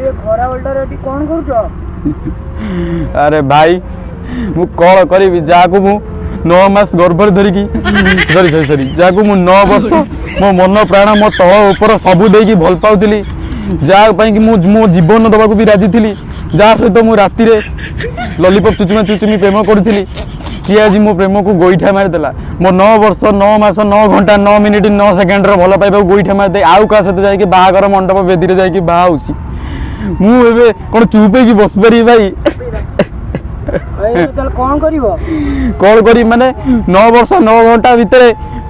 भाई खरा बेलटारे एटी कोन करूछ अरे भाई मु कौन करी जाकू मु 9 मास गर्भ धरिकी सरी सरी जाकू मु 9 वर्ष मो मन प्राण मो तल ऊपर सबू देकी भल पाउଥିଲି जहाँ कि मो जीवन दबाक भी राजी थी जहाँ सहित मु राति लॉलीपॉप चुचुमा चुचुमी प्रेम करी सी आज मो प्रेम को गोईठा मारिदेला मो 9 वर्ष 9 मास 9 घंटा 9 मिनिट 9 सेकेंड भल पाइबा गोईठा मारिदे आउ क्या सहित जाकि बाहागर मंडप बेदी जाकि बाहा मुझे कौन चुप है बस पारि भाई कौन करी माने 9 वर्ष 9 घंटा भितर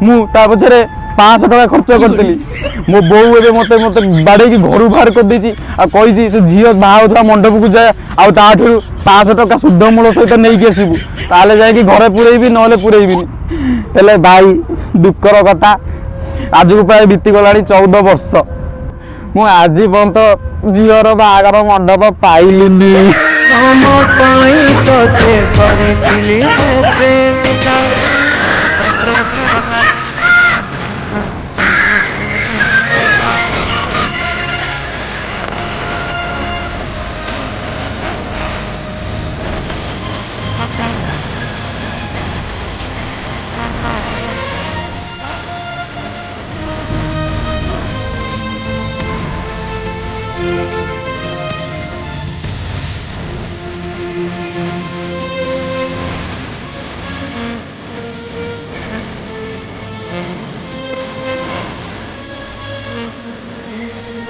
मु पछरे 500 टका खर्च करती मो बो ए मत मत बाड़े घर बाहर कर देछि आ कहि से झील बाहा मंडप को जाए आउ 500 टका शुद्ध मूल सहित नहीं के आसबू ताले जाए घरे पुरेबी ना पुरेबिनी हेले भाई दुखर कथा आज को प्राय बीती गला 14 वर्ष मु आज पर्यंत झीर बाहागर मंडप पाइलिनी हम